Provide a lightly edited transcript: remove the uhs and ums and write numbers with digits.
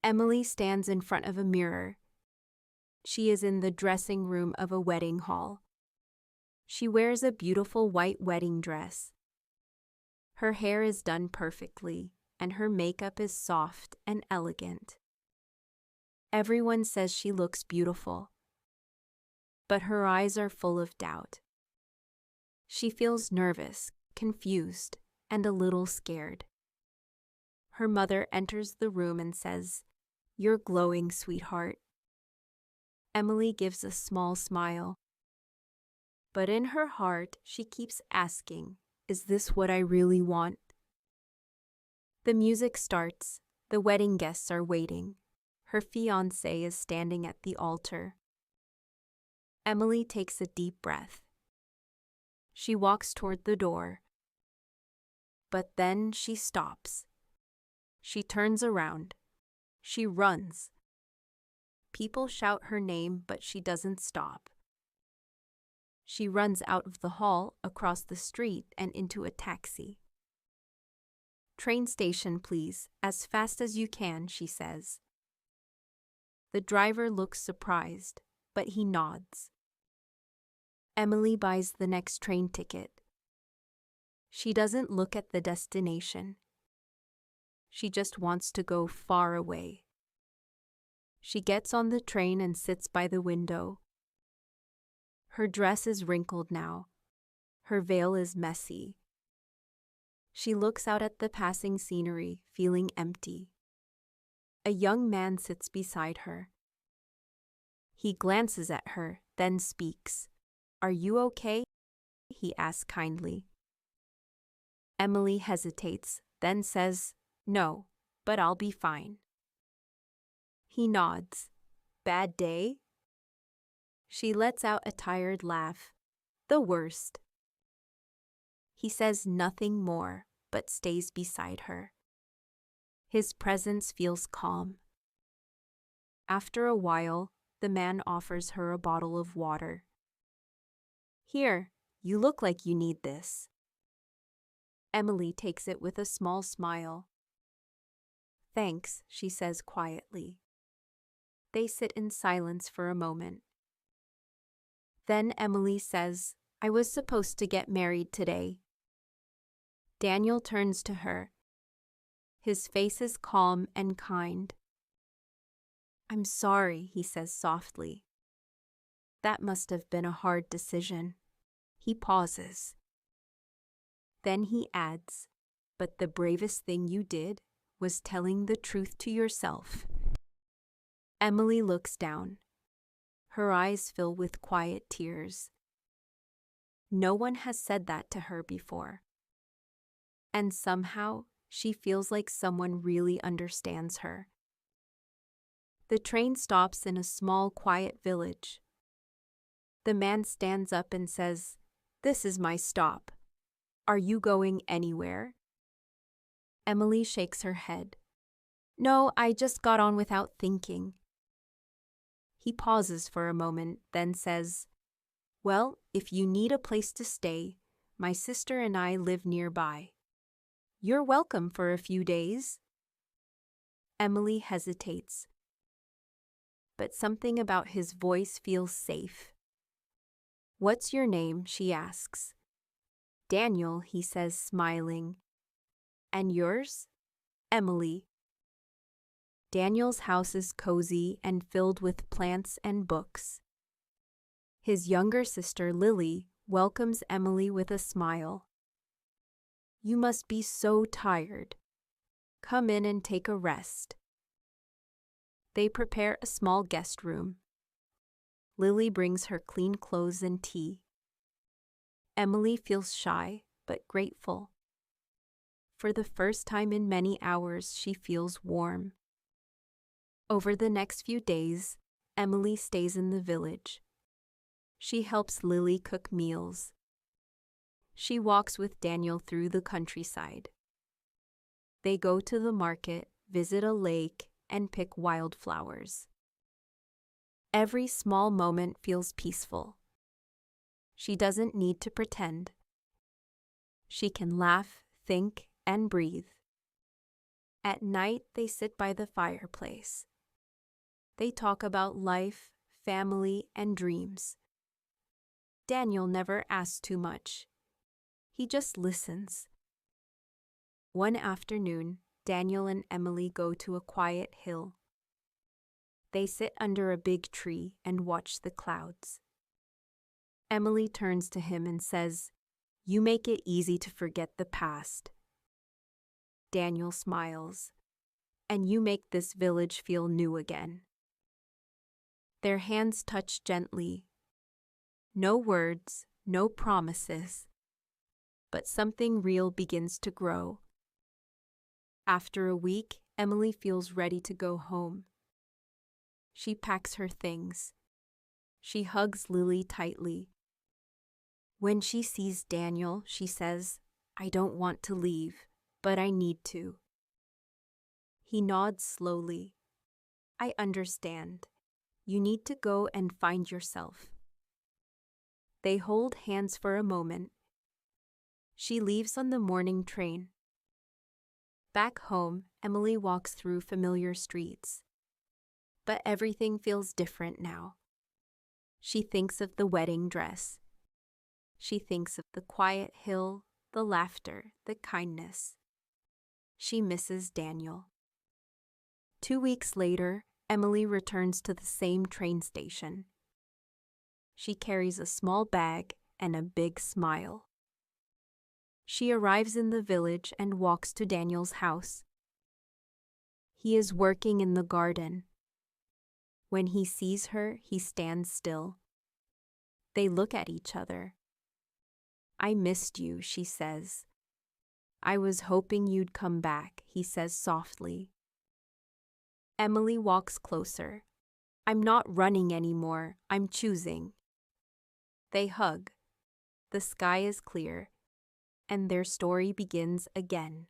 Emily stands in front of a mirror. She is in the dressing room of a wedding hall. She wears a beautiful white wedding dress. Her hair is done perfectly, and her makeup is soft and elegant. Everyone says she looks beautiful, but her eyes are full of doubt. She feels nervous, confused, and a little scared. Her mother enters the room and says, "You're glowing, sweetheart." Emily gives a small smile. But in her heart, she keeps asking, "Is this what I really want?" The music starts. The wedding guests are waiting. Her fiancé is standing at the altar. Emily takes a deep breath. She walks toward the door. But then she stops. She turns around. She runs. People shout her name, but she doesn't stop. She runs out of the hall, across the street, and into a taxi. "Train station, please, as fast as you can," she says. The driver looks surprised, but he nods. Emily buys the next train ticket. She doesn't look at the destination. She just wants to go far away. She gets on the train and sits by the window. Her dress is wrinkled now. Her veil is messy. She looks out at the passing scenery, feeling empty. A young man sits beside her. He glances at her, then speaks. "Are you okay?" he asks kindly. Emily hesitates, then says, "No, but I'll be fine." He nods. "Bad day?" She lets out a tired laugh. "The worst." He says nothing more, but stays beside her. His presence feels calm. After a while, the man offers her a bottle of water. "Here, you look like you need this." Emily takes it with a small smile. "Thanks," she says quietly. They sit in silence for a moment. Then Emily says, "I was supposed to get married today." Daniel turns to her. His face is calm and kind. "I'm sorry," he says softly. "That must have been a hard decision." He pauses. Then he adds, "But the bravest thing you did was telling the truth to yourself." Emily looks down. Her eyes fill with quiet tears. No one has said that to her before. And somehow, she feels like someone really understands her. The train stops in a small, quiet village. The man stands up and says, "This is my stop. Are you going anywhere?" Emily shakes her head. "No, I just got on without thinking." He pauses for a moment, then says, "Well, if you need a place to stay, my sister and I live nearby. You're welcome for a few days." Emily hesitates, but something about his voice feels safe. "What's your name?" she asks. "Daniel," he says, smiling. "And yours?" "Emily." Daniel's house is cozy and filled with plants and books. His younger sister, Lily, welcomes Emily with a smile. "You must be so tired. Come in and take a rest." They prepare a small guest room. Lily brings her clean clothes and tea. Emily feels shy, but grateful. For the first time in many hours, she feels warm. Over the next few days, Emily stays in the village. She helps Lily cook meals. She walks with Daniel through the countryside. They go to the market, visit a lake, and pick wildflowers. Every small moment feels peaceful. She doesn't need to pretend. She can laugh, think, and breathe. At night, they sit by the fireplace. They talk about life, family, and dreams. Daniel never asks too much. He just listens. One afternoon, Daniel and Emily go to a quiet hill. They sit under a big tree and watch the clouds. Emily turns to him and says, "You make it easy to forget the past." Daniel smiles, "And you make this village feel new again." Their hands touch gently. No words, no promises. But something real begins to grow. After a week, Emily feels ready to go home. She packs her things. She hugs Lily tightly. When she sees Daniel, she says, "I don't want to leave, but I need to." He nods slowly. "I understand. You need to go and find yourself." They hold hands for a moment. She leaves on the morning train. Back home, Emily walks through familiar streets. But everything feels different now. She thinks of the wedding dress. She thinks of the quiet hill, the laughter, the kindness. She misses Daniel. 2 weeks later, Emily returns to the same train station. She carries a small bag and a big smile. She arrives in the village and walks to Daniel's house. He is working in the garden. When he sees her, he stands still. They look at each other. "I missed you," she says. "I was hoping you'd come back," he says softly. Emily walks closer. "I'm not running anymore, I'm choosing." They hug. The sky is clear, and their story begins again.